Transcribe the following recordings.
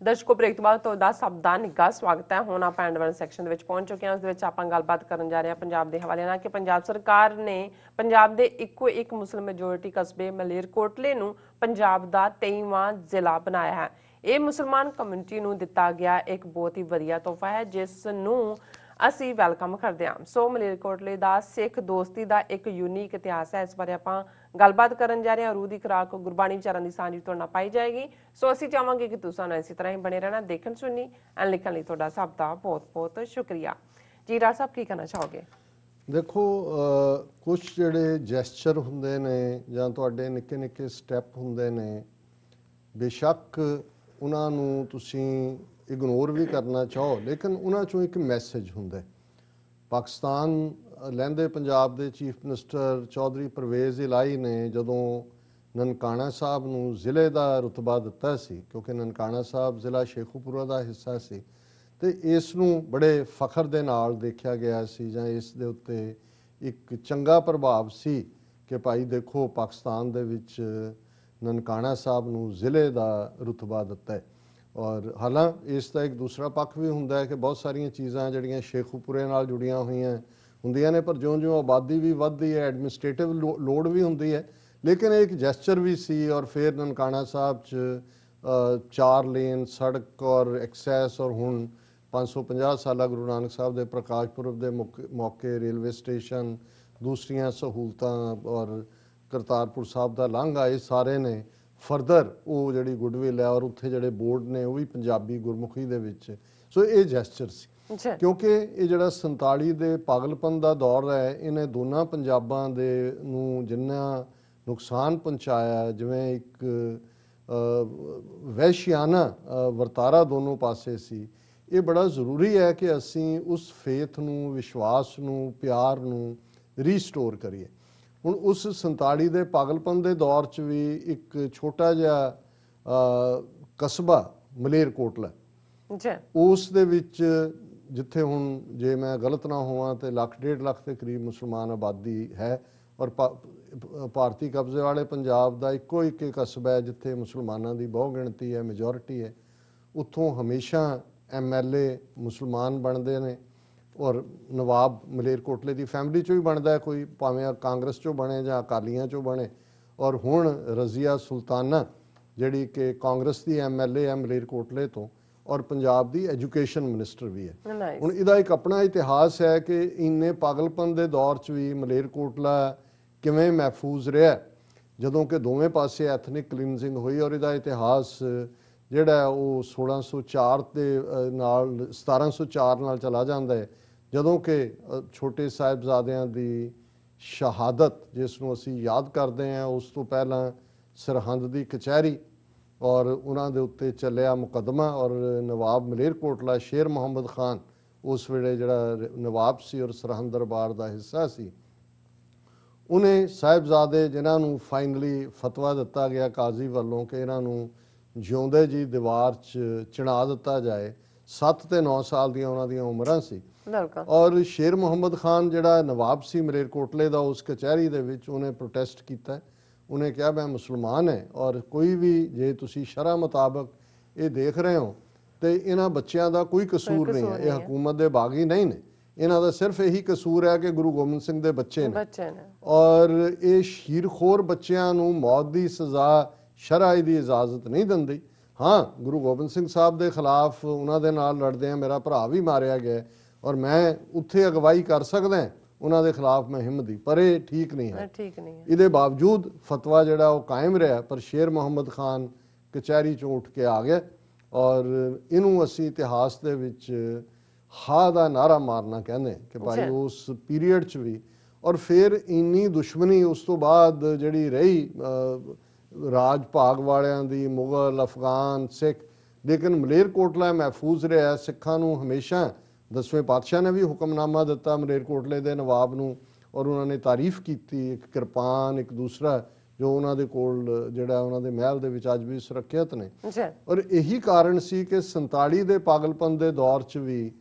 ਦਰਸ਼ਕੋ break ਤੋਂ ਬਾਅਦ ਤੁਹਾਡਾ ਸਭ ਦਾ ਨਿੱਘਾ ਸਵਾਗਤ ਹੈ। ਹੁਣ ਆਪਾਂ ਐਂਡ ਵਨ ਸੈਕਸ਼ਨ ਦੇ ਵਿੱਚ ਪਹੁੰਚ ਚੁੱਕੇ ਹਾਂ। ਉਸ ਦੇ ਵਿੱਚ ਆਪਾਂ ਗੱਲਬਾਤ ਕਰਨ ਜਾ ਰਹੇ ਹਾਂ ਪੰਜਾਬ ਦੇ ਹਵਾਲੇ ਨਾਲ ਕਿ ਪੰਜਾਬ ਸਰਕਾਰ ਨੇ ਪੰਜਾਬ ਦੇ ਇੱਕੋ ਇੱਕ ਮੁਸਲਿਮ ਮੈਜੋਰਿਟੀ ਕਸਬੇ ਮਲੇਰਕੋਟਲੇ ਨੂੰ ਪੰਜਾਬ ਦਾ 23ਵਾਂ ਜ਼ਿਲ੍ਹਾ ਬਣਾਇਆ ਹੈ। ਇਹ ਮੁਸਲਮਾਨ ਕਮਿਊਨਿਟੀ ਨੂੰ ਦਿੱਤਾ ਗਿਆ ਇੱਕ ਬਹੁਤ ਹੀ ਵਧੀਆ ਤੋਹਫਾ ਹੈ, ਜਿਸ ਨੂੰ ਅਸੀਂ ਵੈਲਕਮ ਕਰਦੇ ਹਾਂ। ਸੋ ਮਲੇਰਕੋਟਲੇ ਦਾ ਸਿੱਖ ਦੋਸਤੀ ਦਾ ਇੱਕ ਯੂਨੀਕ ਇਤਿਹਾਸ ਹੈ। ਇਸ ਬਾਰੇ ਆਪਾਂ ਗੱਲਬਾਤ ਕਰਨ ਜਾ ਰਹੇ ਹਾਂ। ਰੂਹ ਦੀ ਖੁਰਾਕ ਗੁਰਬਾਣੀ ਵਿਚਾਰਾਂ ਦੀ ਸਾਂਝੀ ਤੁਹਾਡੇ ਨਾਲ ਪਾਈ ਜਾਏਗੀ। ਸੋ ਅਸੀਂ ਚਾਹਾਂਗੇ ਕਿ ਤੁਸੀਂ ਸਾਨੂੰ ਇਸੇ ਤਰ੍ਹਾਂ ਹੀ ਬਣੇ ਰਹਿਣਾ। ਦੇਖਣ ਸੁਣਨੀ ਐਂਡ ਲਿਖਣ ਲਈ ਤੁਹਾਡਾ ਸਭ ਦਾ ਬਹੁਤ ਬਹੁਤ ਸ਼ੁਕਰੀਆ ਜੀ। ਰਾਜ ਸਾਹਿਬ, ਕੀ ਕਹਿਣਾ ਚਾਹੋਗੇ? ਦੇਖੋ, ਕੁਝ ਜਿਹੜੇ ਜੈਸਚਰ ਹੁੰਦੇ ਨੇ ਜਾਂ ਤੁਹਾਡੇ ਨਿੱਕੇ ਨਿੱਕੇ ਸਟੈਪ ਹੁੰਦੇ ਨੇ, ਬੇਸ਼ੱਕ ਉਹਨਾਂ ਨੂੰ ਤੁਸੀਂ ਇਗਨੋਰ ਵੀ ਕਰਨਾ ਚਾਹੋ, ਲੇਕਿਨ ਉਹਨਾਂ 'ਚੋਂ ਇੱਕ ਮੈਸੇਜ ਹੁੰਦਾ। ਪਾਕਿਸਤਾਨ ਲਹਿੰਦੇ ਪੰਜਾਬ ਦੇ ਚੀਫ ਮਿਨਿਸਟਰ ਚੌਧਰੀ ਪਰਵੇਜ਼ ਇਲਾਹੀ ਨੇ ਜਦੋਂ ਨਨਕਾਣਾ ਸਾਹਿਬ ਨੂੰ ਜ਼ਿਲ੍ਹੇ ਦਾ ਰੁਤਬਾ ਦਿੱਤਾ ਸੀ, ਕਿਉਂਕਿ ਨਨਕਾਣਾ ਸਾਹਿਬ ਜ਼ਿਲ੍ਹਾ ਸ਼ੇਖੂਪੁਰਾ ਦਾ ਹਿੱਸਾ ਸੀ, ਤੇ ਇਸ ਨੂੰ ਬੜੇ ਫਖਰ ਦੇ ਨਾਲ ਦੇਖਿਆ ਗਿਆ ਸੀ ਜਾਂ ਇਸ ਦੇ ਉੱਤੇ ਇੱਕ ਚੰਗਾ ਪ੍ਰਭਾਵ ਸੀ ਕਿ ਭਾਈ ਦੇਖੋ, ਪਾਕਿਸਤਾਨ ਦੇ ਵਿੱਚ ਨਨਕਾਣਾ ਸਾਹਿਬ ਨੂੰ ਜ਼ਿਲ੍ਹੇ ਦਾ ਰੁਤਬਾ ਦਿੱਤਾ ਹੈ। ਔਰ ਹਾਲਾਂਕਿ ਇਸ ਦਾ ਇੱਕ ਦੂਸਰਾ ਪੱਖ ਵੀ ਹੁੰਦਾ ਹੈ ਕਿ ਬਹੁਤ ਸਾਰੀਆਂ ਚੀਜ਼ਾਂ ਜਿਹੜੀਆਂ ਸ਼ੇਖੂਪੁਰੇ ਨਾਲ ਜੁੜੀਆਂ ਹੋਈਆਂ ਹੁੰਦੀਆਂ ਨੇ, ਪਰ ਜਿਉਂ-ਜਿਉਂ ਆਬਾਦੀ ਵੀ ਵੱਧਦੀ ਹੈ, ਐਡਮਿਨਿਸਟ੍ਰੇਟਿਵ ਲੋਡ ਵੀ ਹੁੰਦੀ ਹੈ, ਲੇਕਿਨ ਇਹ ਇੱਕ ਜੈਸਚਰ ਵੀ ਸੀ। ਔਰ ਫਿਰ ਨਨਕਾਣਾ ਸਾਹਿਬ 'ਚ 4 ਲੇਨ ਸੜਕ ਔਰ ਐਕਸੈਸ, ਔਰ ਹੁਣ 550 ਸਾਲਾ ਗੁਰੂ ਨਾਨਕ ਸਾਹਿਬ ਦੇ ਪ੍ਰਕਾਸ਼ ਪੁਰਬ ਦੇ ਮੌਕੇ ਰੇਲਵੇ ਸਟੇਸ਼ਨ, ਦੂਸਰੀਆਂ ਸਹੂਲਤਾਂ ਔਰ ਕਰਤਾਰਪੁਰ ਸਾਹਿਬ ਦਾ ਲਾਂਘਾ, ਇਹ ਸਾਰੇ ਨੇ ਫਰਦਰ ਉਹ ਜਿਹੜੀ ਗੁੱਡਵਿਲ ਹੈ। ਔਰ ਉੱਥੇ ਜਿਹੜੇ ਬੋਰਡ ਨੇ ਉਹ ਵੀ ਪੰਜਾਬੀ ਗੁਰਮੁਖੀ ਦੇ ਵਿੱਚ। ਸੋ ਇਹ ਜੈਸਚਰ ਸੀ, ਕਿਉਂਕਿ ਇਹ ਜਿਹੜਾ 47 ਦੇ ਪਾਗਲਪਨ ਦਾ ਦੌਰ ਹੈ, ਇਹਨੇ ਦੋਨਾਂ ਪੰਜਾਬਾਂ ਦੇ ਨੂੰ ਜਿੰਨਾ ਨੁਕਸਾਨ ਪਹੁੰਚਾਇਆ, ਜਿਵੇਂ ਇੱਕ ਵਹਿਸ਼ਿਆਨਾ ਵਰਤਾਰਾ ਦੋਨੋਂ ਪਾਸੇ ਸੀ, ਇਹ ਬੜਾ ਜ਼ਰੂਰੀ ਹੈ ਕਿ ਅਸੀਂ ਉਸ ਫੇਥ ਨੂੰ, ਵਿਸ਼ਵਾਸ ਨੂੰ, ਪਿਆਰ ਨੂੰ ਰੀਸਟੋਰ ਕਰੀਏ। ਹੁਣ ਉਸ 47 ਦੇ ਪਾਗਲਪਨ ਦੇ ਦੌਰ 'ਚ ਵੀ ਇੱਕ ਛੋਟਾ ਜਿਹਾ ਕਸਬਾ ਮਲੇਰਕੋਟਲਾ, ਉਸ ਦੇ ਵਿੱਚ ਜਿੱਥੇ ਹੁਣ ਜੇ ਮੈਂ ਗਲਤ ਨਾ ਹੋਵਾਂ ਤੇ 1.5 ਲੱਖ ਦੇ ਕਰੀਬ ਮੁਸਲਮਾਨ ਆਬਾਦੀ ਹੈ, ਔਰ ਭਾਰਤੀ ਕਬਜ਼ੇ ਵਾਲੇ ਪੰਜਾਬ ਦਾ ਇੱਕੋ ਇੱਕ ਕਸਬਾ ਹੈ ਜਿੱਥੇ ਮੁਸਲਮਾਨਾਂ ਦੀ ਬਹੁ ਗਿਣਤੀ ਹੈ, ਮੈਜੋਰਿਟੀ ਹੈ। ਉੱਥੋਂ ਹਮੇਸ਼ਾ MLA ਮੁਸਲਮਾਨ ਬਣਦੇ ਨੇ, ਔਰ ਨਵਾਬ ਮਲੇਰਕੋਟਲੇ ਦੀ ਫੈਮਿਲੀ 'ਚੋਂ ਹੀ ਬਣਦਾ ਹੈ, ਕੋਈ ਭਾਵੇਂ ਕਾਂਗਰਸ 'ਚੋਂ ਬਣੇ ਜਾਂ ਅਕਾਲੀਆਂ 'ਚੋਂ ਬਣੇ। ਔਰ ਹੁਣ ਰਜ਼ੀਆ ਸੁਲਤਾਨਾ ਜਿਹੜੀ ਕਿ ਕਾਂਗਰਸ ਦੀ MLA ਹੈ ਮਲੇਰਕੋਟਲੇ ਤੋਂ, ਔਰ ਪੰਜਾਬ ਦੀ ਐਜੂਕੇਸ਼ਨ ਮਿਨਿਸਟਰ ਵੀ ਹੈ। ਹੁਣ ਇਹਦਾ ਇੱਕ ਆਪਣਾ ਇਤਿਹਾਸ ਹੈ ਕਿ ਇੰਨੇ ਪਾਗਲਪਨ ਦੇ ਦੌਰ 'ਚ ਵੀ ਮਲੇਰਕੋਟਲਾ ਕਿਵੇਂ ਮਹਿਫੂਜ਼ ਰਿਹਾ, ਜਦੋਂ ਕਿ ਦੋਵੇਂ ਪਾਸੇ ਐਥਨਿਕ ਕਲੀਨਜ਼ਿੰਗ ਹੋਈ। ਔਰ ਇਹਦਾ ਇਤਿਹਾਸ ਜਿਹੜਾ ਉਹ 1604 ਦੇ ਨਾਲ 1704 ਨਾਲ ਚਲਾ ਜਾਂਦਾ ਹੈ, ਜਦੋਂ ਕਿ ਛੋਟੇ ਸਾਹਿਬਜ਼ਾਦਿਆਂ ਦੀ ਸ਼ਹਾਦਤ ਜਿਸ ਨੂੰ ਅਸੀਂ ਯਾਦ ਕਰਦੇ ਹਾਂ, ਉਸ ਤੋਂ ਪਹਿਲਾਂ ਸਰਹੰਦ ਦੀ ਕਚਹਿਰੀ ਔਰ ਉਹਨਾਂ ਦੇ ਉੱਤੇ ਚੱਲਿਆ ਮੁਕੱਦਮਾ। ਔਰ ਨਵਾਬ ਮਲੇਰਕੋਟਲਾ ਸ਼ੇਰ ਮੁਹੰਮਦ ਖਾਨ ਉਸ ਵੇਲੇ ਜਿਹੜਾ ਨਵਾਬ ਸੀ ਔਰ ਸਰਹੰਦ ਦਰਬਾਰ ਦਾ ਹਿੱਸਾ ਸੀ, ਉਹਨੇ ਸਾਹਿਬਜ਼ਾਦੇ ਜਿਨ੍ਹਾਂ ਨੂੰ ਫਾਈਨਲੀ ਫਤਵਾ ਦਿੱਤਾ ਗਿਆ ਕਾਜ਼ੀ ਵੱਲੋਂ ਕਿ ਇਹਨਾਂ ਨੂੰ ਜਿਉਂਦੇ ਜੀ ਦੀਵਾਰ 'ਚ ਚਿਣਾ ਦਿੱਤਾ ਜਾਏ, 7 ਤੇ 9 ਸਾਲ ਦੀਆਂ ਉਹਨਾਂ ਦੀਆਂ ਉਮਰਾਂ ਸੀ। ਔਰ ਸ਼ੇਰ ਮੁਹੰਮਦ ਖਾਨ ਜਿਹੜਾ ਨਵਾਬ ਸੀ ਮਲੇਰਕੋਟਲੇ ਦਾ, ਉਸ ਕਚਹਿਰੀ ਦੇ ਵਿੱਚ ਉਹਨੇ ਪ੍ਰੋਟੈਸਟ ਕੀਤਾ। ਉਹਨੇ ਕਿਹਾ ਮੈਂ ਮੁਸਲਮਾਨ ਹੈ, ਔਰ ਕੋਈ ਵੀ ਜੇ ਤੁਸੀਂ ਸ਼ਰਅ ਮੁਤਾਬਕ ਇਹ ਦੇਖ ਰਹੇ ਹੋ ਤੇ ਇਹਨਾਂ ਬੱਚਿਆਂ ਦਾ ਕੋਈ ਕਸੂਰ ਨਹੀਂ ਹੈ, ਇਹ ਹਕੂਮਤ ਦੇ ਬਾਗੀ ਨਹੀਂ ਨੇ, ਇਹਨਾਂ ਦਾ ਸਿਰਫ ਇਹੀ ਕਸੂਰ ਹੈ ਕਿ ਗੁਰੂ ਗੋਬਿੰਦ ਸਿੰਘ ਦੇ ਬੱਚੇ ਨੇ। ਔਰ ਇਹ ਸ਼ੀਰਖੋਰ ਬੱਚਿਆਂ ਨੂੰ ਮੌਤ ਦੀ ਸਜ਼ਾ ਸ਼ਰਅ ਦੀ ਇਜਾਜ਼ਤ ਨਹੀਂ ਦਿੰਦੀ। ਹਾਂ, ਗੁਰੂ ਗੋਬਿੰਦ ਸਿੰਘ ਸਾਹਿਬ ਦੇ ਖਿਲਾਫ ਉਹਨਾਂ ਦੇ ਨਾਲ ਲੜਦੇ ਆ, ਮੇਰਾ ਭਰਾ ਵੀ ਮਾਰਿਆ ਗਿਆ ਔਰ ਮੈਂ ਉੱਥੇ ਅਗਵਾਈ ਕਰ ਸਕਦਾ ਉਹਨਾਂ ਦੇ ਖਿਲਾਫ ਮੈਂ ਹਿੰਮਤ ਦੀ, ਪਰ ਇਹ ਠੀਕ ਨਹੀਂ ਹੈ। ਇਹਦੇ ਬਾਵਜੂਦ ਫਤਵਾ ਜਿਹੜਾ ਉਹ ਕਾਇਮ ਰਿਹਾ, ਪਰ ਸ਼ੇਰ ਮੁਹੰਮਦ ਖਾਨ ਕਚਹਿਰੀ 'ਚੋਂ ਉੱਠ ਕੇ ਆ ਗਿਆ। ਔਰ ਇਹਨੂੰ ਅਸੀਂ ਇਤਿਹਾਸ ਦੇ ਵਿੱਚ ਹਾ ਦਾ ਨਾਰਾ ਮਾਰਨਾ ਕਹਿੰਦੇ ਕਿ ਭਾਈ ਉਸ ਪੀਰੀਅਡ 'ਚ ਵੀ। ਔਰ ਫਿਰ ਇੰਨੀ ਦੁਸ਼ਮਣੀ ਉਸ ਤੋਂ ਬਾਅਦ ਜਿਹੜੀ ਰਹੀ ਰਾਜ ਭਾਗ ਵਾਲਿਆਂ ਦੀ, ਮੁਗਲ, ਅਫਗਾਨ, ਸਿੱਖ, ਲੇਕਿਨ ਮਲੇਰਕੋਟਲਾ ਮਹਿਫੂਜ਼ ਰਿਹਾ। ਸਿੱਖਾਂ ਨੂੰ ਹਮੇਸ਼ਾ 10ਵੇਂ ਪਾਤਸ਼ਾਹ ਨੇ ਵੀ ਹੁਕਮਨਾਮਾ ਦਿੱਤਾ ਮਲੇਰਕੋਟਲੇ ਦੇ ਨਵਾਬ ਨੂੰ, ਔਰ ਉਹਨਾਂ ਨੇ ਤਾਰੀਫ ਕੀਤੀ। ਇੱਕ ਕਿਰਪਾਨ, ਇੱਕ ਦੂਸਰਾ ਜੋ ਉਹਨਾਂ ਦੇ ਕੋਲ ਜਿਹੜਾ ਉਹਨਾਂ ਦੇ ਮਹਿਲ ਦੇ ਵਿੱਚ ਅੱਜ ਵੀ ਸੁਰੱਖਿਅਤ ਨੇ। ਔਰ ਇਹੀ ਕਾਰਨ ਸੀ ਕਿ 47 ਦੇ ਪਾਗਲਪਨ ਦੇ ਦੌਰ 'ਚ ਵੀ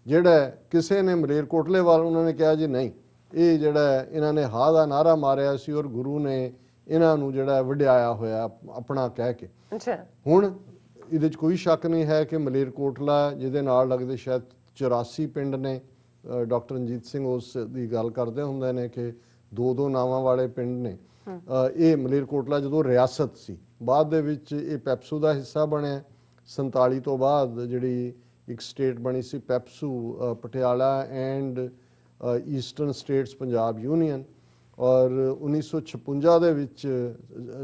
ਜਿਹੜਾ ਕਿਸੇ ਨੇ ਮਲੇਰਕੋਟਲੇ ਵੱਲ ਉਹਨਾਂ ਨੇ ਕਿਹਾ ਜੀ ਨਹੀਂ, ਇਹ ਜਿਹੜਾ ਇਹਨਾਂ ਨੇ ਹਾ ਦਾ ਨਾਰਾ ਮਾਰਿਆ ਸੀ ਔਰ ਗੁਰੂ ਨੇ ਇਹਨਾਂ ਨੂੰ ਜਿਹੜਾ ਵਡਿਆਇਆ ਹੋਇਆ ਆਪਣਾ ਕਹਿ ਕੇ। ਹੁਣ ਇਹਦੇ 'ਚ ਕੋਈ ਸ਼ੱਕ ਨਹੀਂ ਹੈ ਕਿ ਮਲੇਰਕੋਟਲਾ ਜਿਹਦੇ ਨਾਲ ਲੱਗਦੇ ਸ਼ਾਇਦ 84 ਪਿੰਡ ਨੇ, ਡਾਕਟਰ ਰਣਜੀਤ ਸਿੰਘ ਉਸ ਦੀ ਗੱਲ ਕਰਦੇ ਹੁੰਦੇ ਨੇ ਕਿ ਦੋ ਦੋ ਨਾਵਾਂ ਵਾਲੇ ਪਿੰਡ ਨੇ। ਇਹ ਮਲੇਰਕੋਟਲਾ ਜਦੋਂ ਰਿਆਸਤ ਸੀ, ਬਾਅਦ ਦੇ ਵਿੱਚ ਇਹ ਪੈਪਸੂ ਦਾ ਹਿੱਸਾ ਬਣਿਆ। 47 ਤੋਂ ਬਾਅਦ ਜਿਹੜੀ ਇੱਕ ਸਟੇਟ ਬਣੀ ਸੀ PEPSU, Patiala and eastern states Punjab union. ਔਰ 1956 ਦੇ ਵਿੱਚ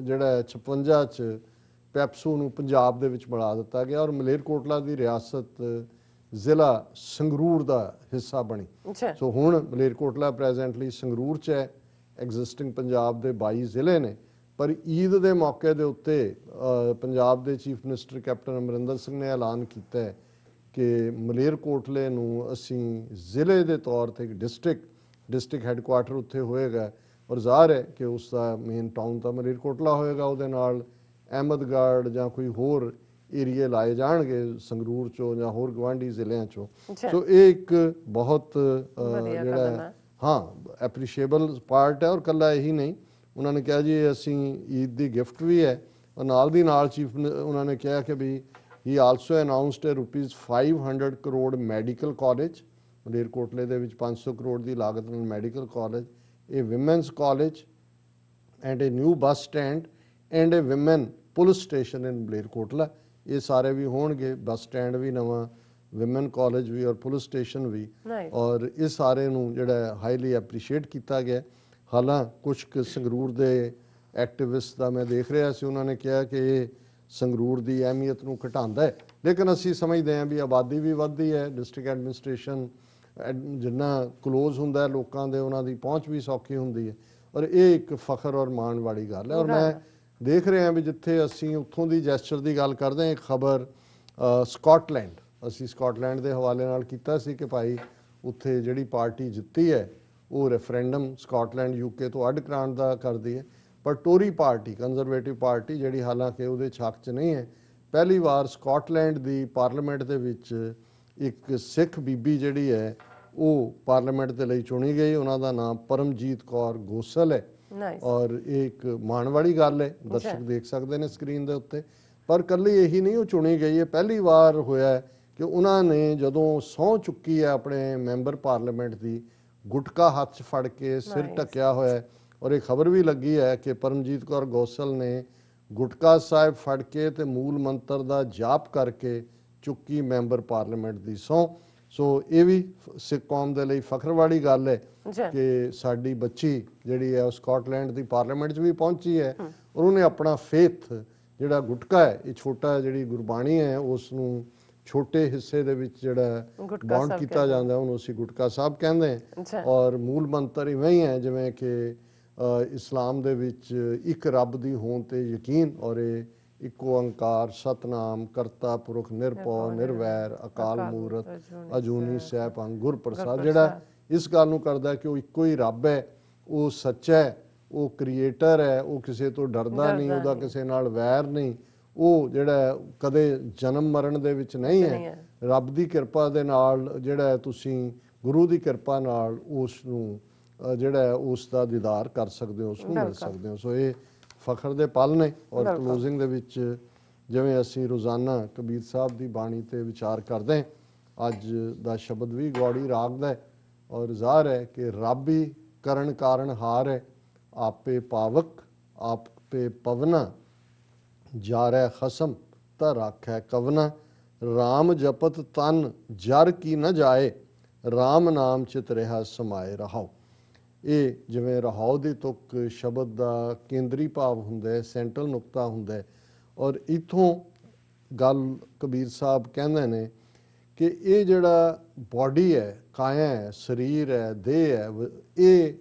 ਜਿਹੜਾ 56 ਚ ਪੈਪਸੂ ਨੂੰ ਪੰਜਾਬ ਦੇ ਵਿੱਚ ਮਿਲਾ ਦਿੱਤਾ ਗਿਆ ਔਰ ਮਲੇਰਕੋਟਲਾ ਦੀ ਰਿਆਸਤ ਜ਼ਿਲ੍ਹਾ ਸੰਗਰੂਰ ਦਾ ਹਿੱਸਾ ਬਣੀ। ਸੋ ਹੁਣ ਮਲੇਰਕੋਟਲਾ ਪ੍ਰੈਜ਼ੈਂਟਲੀ ਸੰਗਰੂਰ 'ਚ ਹੈ। ਐਗਜ਼ਿਸਟਿੰਗ ਪੰਜਾਬ ਦੇ 22 ਜ਼ਿਲ੍ਹੇ ਨੇ, ਪਰ ਈਦ ਦੇ ਮੌਕੇ ਦੇ ਉੱਤੇ ਪੰਜਾਬ ਦੇ chief minister captain Amarinder Singh ਨੇ ਐਲਾਨ ਕੀਤਾ ਹੈ ਕਿ ਮਲੇਰਕੋਟਲੇ ਨੂੰ ਅਸੀਂ ਜ਼ਿਲ੍ਹੇ ਦੇ ਤੌਰ ਤੇ ਇੱਕ ਡਿਸਟ੍ਰਿਕਟ ਹੈੱਡਕੁਆਟਰ ਉੱਥੇ ਹੋਏਗਾ ਔਰ ਜ਼ਾਹਰ ਹੈ ਕਿ ਉਸ ਦਾ ਮੇਨ ਟਾਊਨ ਤਾਂ ਮਲੇਰਕੋਟਲਾ ਹੋਏਗਾ। ਉਹਦੇ ਨਾਲ ਅਹਿਮਦਗੜ੍ਹ ਜਾਂ ਕੋਈ ਹੋਰ ਏਰੀਏ ਲਾਏ ਜਾਣਗੇ ਸੰਗਰੂਰ ਚੋਂ ਜਾਂ ਹੋਰ ਗਵਾਂਢੀ ਜ਼ਿਲ੍ਹਿਆਂ ਚੋਂ। ਸੋ ਇਹ ਇੱਕ ਬਹੁਤ ਜਿਹੜਾ ਐਪਰੀਸ਼ੀਏਬਲ ਪਾਰਟ ਹੈ। ਔਰ ਕੱਲਾ ਇਹੀ ਨਹੀਂ, ਉਹਨਾਂ ਨੇ ਕਿਹਾ ਜੀ ਅਸੀਂ ਈਦ ਦੀ ਗਿਫਟ ਵੀ ਹੈ ਔਰ ਨਾਲ ਦੀ ਨਾਲ ਚੀਫ ਉਹਨਾਂ ਨੇ ਕਿਹਾ ਕਿ ਵੀ ਹੀ also announced ₹500 crore medical college. ਮਲੇਰਕੋਟਲੇ ਦੇ ਵਿੱਚ 500 ਕਰੋੜ ਦੀ ਲਾਗਤ ਨਾਲ ਮੈਡੀਕਲ ਕਾਲਜ, ਇਹ women's college and a new bus stand and a women police station in Malerkotla. ਇਹ ਸਾਰੇ ਵੀ ਹੋਣਗੇ, ਬੱਸ ਸਟੈਂਡ ਵੀ ਨਵਾਂ, ਵਿਮਨ ਕਾਲਜ ਵੀ ਔਰ ਪੁਲਿਸ ਸਟੇਸ਼ਨ ਵੀ। ਔਰ ਇਹ ਸਾਰੇ ਨੂੰ ਜਿਹੜਾ ਹਾਈਲੀ ਐਪਰੀਸ਼ੀਏਟ ਕੀਤਾ ਗਿਆ। ਹਾਲਾਂਕਿ ਕੁਛ ਕੁ ਸੰਗਰੂਰ ਦੇ ਐਕਟਿਵਿਸਟ ਦਾ ਮੈਂ ਦੇਖ ਰਿਹਾ ਸੀ, ਉਹਨਾਂ ਨੇ ਕਿਹਾ ਕਿ ਇਹ ਸੰਗਰੂਰ ਦੀ ਅਹਿਮੀਅਤ ਨੂੰ ਘਟਾਉਂਦਾ ਹੈ, ਲੇਕਿਨ ਅਸੀਂ ਸਮਝਦੇ ਹਾਂ ਵੀ ਆਬਾਦੀ ਵੀ ਵੱਧਦੀ ਹੈ, ਡਿਸਟ੍ਰਿਕਟ ਐਡਮਿਨਿਸਟ੍ਰੇਸ਼ਨ ਜਿੰਨਾ ਕਲੋਜ਼ ਹੁੰਦਾ ਹੈ ਲੋਕਾਂ ਦੇ, ਉਹਨਾਂ ਦੀ ਪਹੁੰਚ ਵੀ ਸੌਖੀ ਹੁੰਦੀ ਹੈ ਔਰ ਇਹ ਇੱਕ ਫਖਰ ਔਰ ਮਾਣ ਵਾਲੀ ਗੱਲ ਹੈ। ਔਰ ਮੈਂ ਦੇਖ ਰਿਹਾ ਵੀ ਜਿੱਥੇ ਅਸੀਂ ਉੱਥੋਂ ਦੀ ਜੈਸਚਰ ਦੀ ਗੱਲ ਕਰਦੇ ਹਾਂ, ਇੱਕ ਖਬਰ ਸਕਾਟਲੈਂਡ, ਅਸੀਂ ਸਕਾਟਲੈਂਡ ਦੇ ਹਵਾਲੇ ਨਾਲ ਕੀਤਾ ਸੀ ਕਿ ਭਾਈ ਉੱਥੇ ਜਿਹੜੀ ਪਾਰਟੀ ਜਿੱਤੀ ਹੈ ਉਹ ਰੈਫਰੈਂਡਮ ਸਕਾਟਲੈਂਡ UK ਤੋਂ ਅੱਡ ਕਰਾਉਣ ਦਾ ਕਰਦੀ ਹੈ, ਪਰ ਟੋਰੀ ਪਾਰਟੀ, ਕੰਜ਼ਰਵੇਟਿਵ ਪਾਰਟੀ ਜਿਹੜੀ ਹਾਲਾਂਕਿ ਉਹਦੇ ਹੱਕ 'ਚ ਨਹੀਂ ਹੈ, ਪਹਿਲੀ ਵਾਰ ਸਕਾਟਲੈਂਡ ਦੀ ਪਾਰਲੀਮੈਂਟ ਦੇ ਵਿੱਚ ਇੱਕ ਸਿੱਖ ਬੀਬੀ ਜਿਹੜੀ ਹੈ ਉਹ ਪਾਰਲੀਮੈਂਟ ਦੇ ਲਈ ਚੁਣੀ ਗਈ। ਉਹਨਾਂ ਦਾ ਨਾਮ ਪਰਮਜੀਤ ਕੌਰ ਗੋਸਲ ਹੈ ਔਰ ਇਹ ਇੱਕ ਮਾਣ ਵਾਲੀ ਗੱਲ ਹੈ, ਦਰਸ਼ਕ ਦੇਖ ਸਕਦੇ ਨੇ ਸਕਰੀਨ ਦੇ ਉੱਤੇ। ਪਰ ਕੱਲੀ ਇਹੀ ਨਹੀਂ ਉਹ ਚੁਣੀ ਗਈ ਹੈ, ਪਹਿਲੀ ਵਾਰ ਹੋਇਆ ਕਿ ਉਹਨਾਂ ਨੇ ਜਦੋਂ ਸਹੁੰ ਚੁੱਕੀ ਹੈ ਆਪਣੇ ਮੈਂਬਰ ਪਾਰਲੀਮੈਂਟ ਦੀ, ਗੁਟਕਾ ਹੱਥ 'ਚ ਫੜ ਕੇ ਸਿਰ ਢੱਕਿਆ ਹੋਇਆ ਔਰ ਇਹ ਖਬਰ ਵੀ ਲੱਗੀ ਹੈ ਕਿ ਪਰਮਜੀਤ ਕੌਰ ਗੋਸਲ ਨੇ ਗੁਟਕਾ ਸਾਹਿਬ ਫੜ ਕੇ ਤੇ ਮੂਲ ਮੰਤਰ ਦਾ ਜਾਪ ਕਰਕੇ ਚੁੱਕੀ ਮੈਂਬਰ ਪਾਰਲੀਮੈਂਟ ਦੀ ਸਹੁੰ। ਸੋ ਇਹ ਵੀ ਸਿੱਖ ਕੌਮ ਦੇ ਲਈ ਫਖਰ ਵਾਲੀ ਗੱਲ ਹੈ ਕਿ ਸਾਡੀ ਬੱਚੀ ਜਿਹੜੀ ਹੈ ਉਹ ਸਕਾਟਲੈਂਡ ਦੀ ਪਾਰਲੀਮੈਂਟ 'ਚ ਵੀ ਪਹੁੰਚੀ ਹੈ ਔਰ ਉਹਨੇ ਆਪਣਾ ਫੇਥ ਜਿਹੜਾ ਗੁਟਕਾ ਹੈ, ਇਹ ਛੋਟਾ ਜਿਹੜੀ ਗੁਰਬਾਣੀ ਹੈ ਉਸ ਨੂੰ ਛੋਟੇ ਹਿੱਸੇ ਦੇ ਵਿੱਚ ਜਿਹੜਾ ਬਾਉਂਡ ਕੀਤਾ ਜਾਂਦਾ ਉਹਨੂੰ ਅਸੀਂ ਗੁਟਕਾ ਸਾਹਿਬ ਕਹਿੰਦੇ ਹਾਂ। ਔਰ ਮੂਲ ਮੰਤਰ ਇਵੇਂ ਹੀ ਹੈ ਜਿਵੇਂ ਕਿ ਇਸਲਾਮ ਦੇ ਵਿੱਚ ਇੱਕ ਰੱਬ ਦੀ ਹੋਂਦ ਤੇ ਯਕੀਨ ਔਰ ਇਹ ਇੱਕੋ ਓੰਕਾਰ ਸਤਨਾਮ ਕਰਤਾ ਪੁਰਖ ਨਿਰਭਉ ਨਿਰਵੈਰ ਅਕਾਲ ਮੂਰਤ ਅਜੂਨੀ ਸੈਭੰ ਗੁਰ ਪ੍ਰਸਾਦ, ਜਿਹੜਾ ਇਸ ਗੱਲ ਨੂੰ ਕਰਦਾ ਕਿ ਉਹ ਇੱਕੋ ਹੀ ਰੱਬ ਹੈ, ਉਹ ਸੱਚਾ ਹੈ, ਉਹ ਕ੍ਰੀਏਟਰ ਹੈ, ਉਹ ਕਿਸੇ ਤੋਂ ਡਰਦਾ ਨਹੀਂ, ਉਹਦਾ ਕਿਸੇ ਨਾਲ ਵੈਰ ਨਹੀਂ, ਉਹ ਜਿਹੜਾ ਕਦੇ ਜਨਮ ਮਰਨ ਦੇ ਵਿੱਚ ਨਹੀਂ ਹੈ। ਰੱਬ ਦੀ ਕਿਰਪਾ ਦੇ ਨਾਲ ਜਿਹੜਾ ਤੁਸੀਂ ਗੁਰੂ ਦੀ ਕਿਰਪਾ ਨਾਲ ਉਸ ਨੂੰ ਜਿਹੜਾ ਉਸ ਦਾ ਦੀਦਾਰ ਕਰ ਸਕਦੇ ਹੋ, ਉਸ ਨੂੰ ਮਿਲ ਸਕਦੇ ਹੋ। ਸੋ ਇਹ ਫਖਰ ਦੇ ਪਲ ਨੇ। ਔਰ ਕਲੋਜ਼ਿੰਗ ਦੇ ਵਿੱਚ ਜਿਵੇਂ ਅਸੀਂ ਰੋਜ਼ਾਨਾ ਕਬੀਰ ਸਾਹਿਬ ਦੀ ਬਾਣੀ ਤੇ ਵਿਚਾਰ ਕਰਦੇ ਹਾਂ, ਅੱਜ ਦਾ ਸ਼ਬਦ ਵੀ ਗੌੜੀ ਰਾਗ ਦਾ ਹੈ ਔਰ ਜ਼ਾਹਰ ਹੈ ਕਿ ਰੱਬ ਹੀ ਕਰਨ ਕਾਰਨ ਹਾਰ ਹੈ, ਆਪੇ ਪਾਵਕ ਆਪੇ ਪਵਨਾ ਜਾਰੈ ਖਸਮ ਤਾਂ ਰਾਖੈ ਕਵਨਾ, ਰਾਮ ਜਪਤ ਤਨ ਜਰ ਕੀ ਨਾ ਜਾਏ, ਰਾਮ ਨਾਮ ਚਿਤ ਰਿਹਾ ਸਮਾਏ ਰਹਾਓ। ਇਹ ਜਿਵੇਂ ਰਹਾਓ ਦੀ ਤੁਕ ਸ਼ਬਦ ਦਾ ਕੇਂਦਰੀ ਭਾਵ ਹੁੰਦਾ ਹੈ, ਸੈਂਟਰਲ ਨੁਕਤਾ ਹੁੰਦਾ ਹੈ ਔਰ ਇੱਥੋਂ ਗੱਲ ਕਬੀਰ ਸਾਹਿਬ ਕਹਿੰਦੇ ਨੇ ਕਿ ਇਹ ਜਿਹੜਾ ਬਾਡੀ ਹੈ, ਕਾਇਆ ਹੈ, ਸਰੀਰ ਹੈ, ਦੇਹ ਹੈ, ਇਹ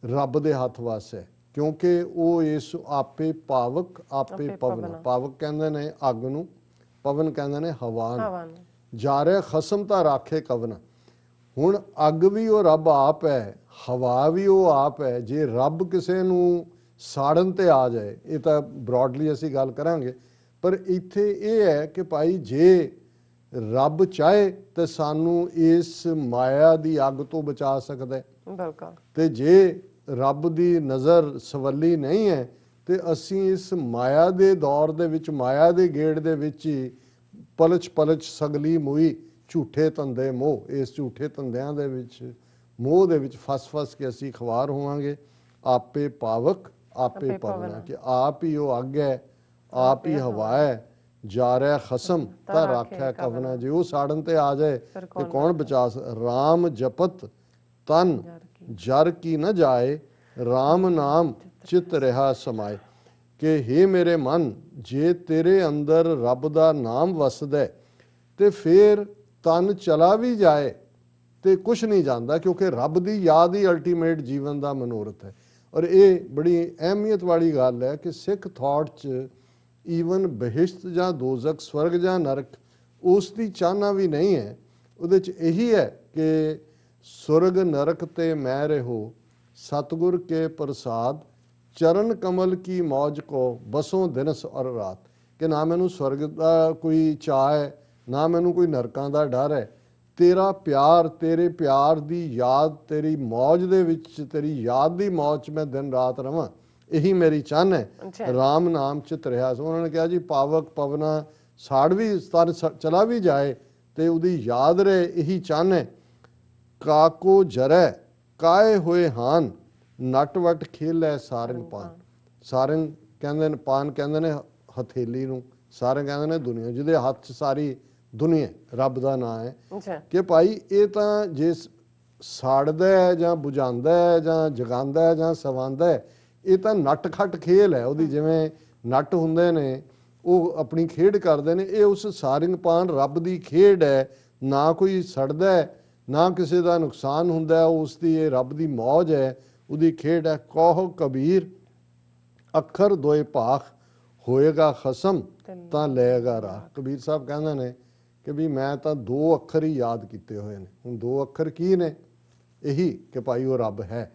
ਰੱਬ ਦੇ ਹੱਥ ਵੱਸ ਹੈ ਕਿਉਂਕਿ ਉਹ ਇਸ ਆਪੇ ਪਾਵਕ ਆਪੇ ਪਵਨ, ਪਾਵਕ ਕਹਿੰਦੇ ਨੇ ਅੱਗ ਨੂੰ, ਪਵਨ ਕਹਿੰਦੇ ਨੇ ਹਵਾ ਨੂੰ, ਜਾਰੇ ਖਸਮ ਤਾਂ ਰਾਖੇ ਕਵਨ। ਹੁਣ ਅੱਗ ਵੀ ਉਹ ਰੱਬ ਆਪ ਹੈ, ਹਵਾ ਵੀ ਉਹ ਆਪ ਹੈ। ਜੇ ਰੱਬ ਕਿਸੇ ਨੂੰ ਸਾੜਨ ਤੇ ਆ ਜਾਏ, ਇਹ ਤਾਂ ਬ੍ਰੌਡਲੀ ਅਸੀਂ ਗੱਲ ਕਰਾਂਗੇ, ਪਰ ਇੱਥੇ ਇਹ ਹੈ ਕਿ ਭਾਈ ਜੇ ਰੱਬ ਚਾਹੇ ਤੇ ਸਾਨੂੰ ਇਸ ਮਾਇਆ ਦੀ ਅੱਗ ਤੋਂ ਬਚਾ ਸਕਦਾ ਹੈ, ਤੇ ਜੇ ਰੱਬ ਦੀ ਨਜ਼ਰ ਸਵੱਲੀ ਨਹੀਂ ਹੈ ਤੇ ਅਸੀਂ ਇਸ ਮਾਇਆ ਦੇ ਦੌਰ ਦੇ ਵਿੱਚ, ਮਾਇਆ ਦੇ ਗੇੜ ਦੇ ਵਿੱਚ ਹੀ ਪਲਚ ਪਲਚ ਸਗਲੀ ਮੋਈ ਝੂਠੇ ਧੰਦੇ ਮੋਹ, ਇਸ ਝੂਠੇ ਧੰਦਿਆਂ ਦੇ ਵਿੱਚ, ਮੋਹ ਦੇ ਵਿੱਚ ਫਸ ਕੇ ਅਸੀਂ ਖਵਾਰ ਹੋਵਾਂਗੇ। ਆਪੇ ਪਾਵਕ ਆਪੇ ਪਵਨਾ, ਕਿ ਆਪ ਹੀ ਉਹ ਅੱਗ ਹੈ, ਆਪ ਹੀ ਹਵਾ ਹੈ, ਜਾ ਰਿਹਾ ਖਸਮ ਤਾਂ ਰਾਖਿਆ ਕਵਨਾ। ਜੇ ਉਹ ਸਾੜਨ ਤੇ ਆ ਜਾਏ ਤੇ ਕੌਣ ਬਚਾ ਰਾਮ ਜਪਤ ਤਨ ਜਰ ਕੀ ਨਾ ਜਾਏ, ਰਾਮ ਨਾਮ ਚਿਤ ਰਿਹਾ ਸਮਾਏ। ਕਿ हे ਮੇਰੇ ਮਨ, ਜੇ ਤੇਰੇ ਅੰਦਰ ਰੱਬ ਦਾ ਨਾਮ ਵਸਦਾ ਤੇ ਫਿਰ ਤਨ ਚਲਾ ਵੀ ਜਾਏ ਤੇ ਕੁਛ ਨਹੀਂ ਜਾਂਦਾ, ਕਿਉਂਕਿ ਰੱਬ ਦੀ ਯਾਦ ਹੀ ਅਲਟੀਮੇਟ ਜੀਵਨ ਦਾ ਮਨੋਰਥ ਹੈ। ਔਰ ਇਹ ਬੜੀ ਅਹਿਮੀਅਤ ਵਾਲੀ ਗੱਲ ਹੈ ਕਿ ਸਿੱਖ ਥਾਟ 'ਚ ਈਵਨ ਬਹਿਸ਼ਤ ਜਾਂ ਦੋਜ਼ਖ, ਸਵਰਗ ਜਾਂ ਨਰਕ, ਉਸ ਦੀ ਚਾਹਨਾ ਵੀ ਨਹੀਂ ਹੈ। ਉਹਦੇ 'ਚ ਇਹੀ ਹੈ ਕਿ ਸੁਰਗ ਨਰਕ ਤੇ ਮੈਂ ਰਹੋ, ਸਤਿਗੁਰ ਕੇ ਪ੍ਰਸਾਦ, ਚਰਨ ਕਮਲ ਕੀ ਮੌਜ ਕੋ ਬਸੋਂ ਦਿਨਸ ਔਰ ਰਾਤ। ਕਿ ਨਾ ਮੈਨੂੰ ਸਵਰਗ ਦਾ ਕੋਈ ਚਾਅ ਹੈ, ਨਾ ਮੈਨੂੰ ਕੋਈ ਨਰਕਾਂ ਦਾ ਡਰ ਹੈ। ਤੇਰਾ ਪਿਆਰ, ਤੇਰੇ ਪਿਆਰ ਦੀ ਯਾਦ, ਤੇਰੀ ਮੌਜ ਦੇ ਵਿੱਚ, ਤੇਰੀ ਯਾਦ ਦੀ ਮੌਜ 'ਚ ਮੈਂ ਦਿਨ ਰਾਤ ਰਵਾਂ, ਇਹੀ ਮੇਰੀ ਚਾਹਨ ਹੈ। ਰਾਮ ਨਾਮ ਚਿਤ ਰਿਹਾ। ਉਹਨਾਂ ਨੇ ਕਿਹਾ ਜੀ ਪਾਵਕ ਪਵਨਾ, ਸਾੜ ਵੀ ਤਨ ਚਲਾ ਵੀ ਜਾਏ ਤੇ ਉਹਦੀ ਯਾਦ ਰਹੇ, ਇਹੀ ਚਾਹਨ ਹੈ। ਕਾਕੋ ਜਰੈ ਕਾਏ ਹੋਏ ਹਾਨ, ਨਟ ਵਟ ਖੇਲੈ ਸਾਰੰਗ ਪਾਨ। ਸਾਰੰਗ ਕਹਿੰਦੇ ਨੇ, ਪਾਨ ਕਹਿੰਦੇ ਨੇ ਹਥੇਲੀ ਨੂੰ, ਸਾਰੰਗ ਕਹਿੰਦੇ ਨੇ ਦੁਨੀਆ, ਜਿਹਦੇ ਹੱਥ 'ਚ ਸਾਰੀ ਦੁਨੀਆ, ਰੱਬ ਦਾ ਨਾਂ ਹੈ। ਕਿ ਭਾਈ ਇਹ ਤਾਂ ਜੇ ਸਾੜਦਾ ਹੈ ਜਾਂ ਬੁਝਾਉਂਦਾ ਹੈ ਜਾਂ ਜਗਾਉਂਦਾ ਹੈ ਜਾਂ ਸਵਾਉਂਦਾ ਹੈ, ਇਹ ਤਾਂ ਨੱਟ ਖੱਟ ਖੇਲ ਹੈ ਉਹਦੀ। ਜਿਵੇਂ ਨੱਟ ਹੁੰਦੇ ਨੇ ਉਹ ਆਪਣੀ ਖੇਡ ਕਰਦੇ ਨੇ, ਇਹ ਉਸ ਸਾਰੰਗ ਪਾਨ ਰੱਬ ਦੀ ਖੇਡ ਹੈ। ਨਾ ਕੋਈ ਸੜਦਾ ਹੈ, ਨਾ ਕਿਸੇ ਦਾ ਨੁਕਸਾਨ ਹੁੰਦਾ, ਉਸ ਦੀ ਇਹ ਰੱਬ ਦੀ ਮੌਜ ਹੈ, ਉਹਦੀ ਖੇਡ ਹੈ। ਕਹੋ ਕਬੀਰ ਅੱਖਰ ਦੋਏ ਭਾਖ, ਹੋਏਗਾ ਖਸਮ ਤਾਂ ਲਏਗਾ ਰਾਹ। ਕਬੀਰ ਸਾਹਿਬ ਕਹਿੰਦੇ ਨੇ ਕਿ ਵੀ ਮੈਂ ਤਾਂ 2 ਅੱਖਰ ਹੀ ਯਾਦ ਕੀਤੇ ਹੋਏ ਨੇ। ਹੁਣ 2 ਅੱਖਰ ਕੀ ਨੇ? ਇਹੀ ਕਿ ਭਾਈ ਉਹ ਰੱਬ ਹੈ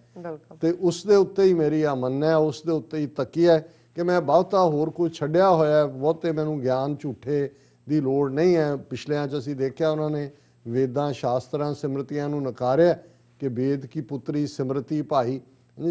ਤੇ ਉਸ ਦੇ ਉੱਤੇ ਹੀ ਮੇਰੀ ਅਮਨ ਹੈ, ਉਸ ਦੇ ਉੱਤੇ ਹੀ ਤਕੀਆ ਹੈ ਕਿ ਮੈਂ ਬਹੁਤਾ ਹੋਰ ਕੁਝ ਛੱਡਿਆ ਹੋਇਆ, ਬਹੁਤੇ ਮੈਨੂੰ ਗਿਆਨ ਝੂਠੇ ਦੀ ਲੋੜ ਨਹੀਂ ਹੈ। ਪਿਛਲਿਆਂ 'ਚ ਅਸੀਂ ਦੇਖਿਆ ਉਹਨਾਂ ਨੇ ਵੇਦਾਂ ਸ਼ਾਸਤਰਾਂ ਸਿਮਰਤੀਆਂ ਨੂੰ ਨਕਾਰਿਆ ਕਿ ਵੇਦ ਕੀ ਪੁੱਤਰੀ ਸਿਮਰਤੀ ਭਾਈ,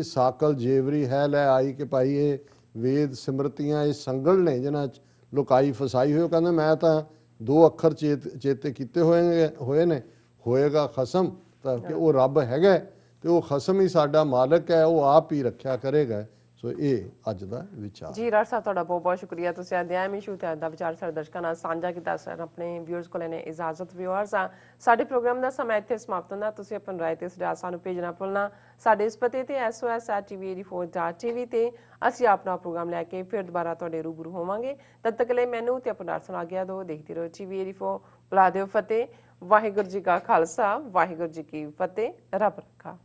ਸਾਕਲ ਜੇਵਰੀ ਹੈ ਲੈ ਆਈ। ਕਿ ਭਾਈ ਇਹ ਵੇਦ ਸਿਮਰਤੀਆਂ ਇਹ ਸੰਗਲ ਨੇ ਜਿਨ੍ਹਾਂ 'ਚ ਲੁਕਾਈ ਫਸਾਈ ਹੋਈ। ਉਹ ਕਹਿੰਦੇ ਮੈਂ ਤਾਂ 2 ਅੱਖਰ ਚੇਤੇ ਕੀਤੇ ਹੋਏ ਨੇ, ਹੋਏਗਾ ਖਸਮ, ਤਾਂ ਕਿ ਉਹ ਰੱਬ ਹੈਗਾ ਤੇ ਉਹ ਖਸਮ ਹੀ ਸਾਡਾ ਮਾਲਕ ਹੈ, ਉਹ ਆਪ ਹੀ ਰੱਖਿਆ ਕਰੇਗਾ। ਸੋ ਇਹ ਅੱਜ ਦਾ ਵਿਚਾਰ ਜੀ। ਰਾਜ ਸਾਹਿਬ ਤੁਹਾਡਾ ਬਹੁਤ ਬਹੁਤ ਸ਼ੁਕਰੀਆ, ਤੁਸੀਂ ਅਧਿਆਇ ਇਸ਼ੂ ਤੇ ਅੱਜ ਦਾ ਵਿਚਾਰ ਸਾਡੇ ਦਰਸ਼ਕਾਂ ਨਾਲ ਸਾਂਝਾ ਕੀਤਾ। ਸਰ ਆਪਣੇ ਵਿਊਅਰਸ ਕੋਲ ਨੇ ਇਜਾਜ਼ਤ। ਵਿਊਅਰਸ ਸਾਡੇ ਪ੍ਰੋਗਰਾਮ ਦਾ ਸਮਾਂ ਇੱਥੇ ਸਮਾਪਤ ਹੁੰਦਾ। ਤੁਸੀਂ ਆਪਣੀ ਰਾਏ ਤੇ ਸੁਝਾਅ ਸਾਨੂੰ ਭੇਜਣਾ ਭੁੱਲਣਾ। ਸਾਡੇ ਇਸ ਪਤੇ ਤੇ sos@tv84.tv ਤੇ ਅਸੀਂ ਆਪਣਾ ਪ੍ਰੋਗਰਾਮ ਲੈ ਕੇ ਫਿਰ ਦੁਬਾਰਾ ਤੁਹਾਡੇ ਰੂਬਰੂ ਹੋਵਾਂਗੇ। ਤਦ ਤੱਕ ਲਈ ਮੈਨੂੰ ਤੇ ਆਪਣਾ ਦਰਸ਼ਨ ਆਗਿਆ ਦਿਓ। ਦੇਖਦੇ ਰਹੋ TV84। ਬੁਲਾ ਦਿਓ ਫਤਿਹ। ਵਾਹਿਗੁਰੂ ਜੀ ਕਾ ਖਾਲਸਾ, ਵਾਹਿਗੁਰੂ ਜੀ ਕੀ ਫਤਿਹ। ਰੱਬ ਰੱਖਾ।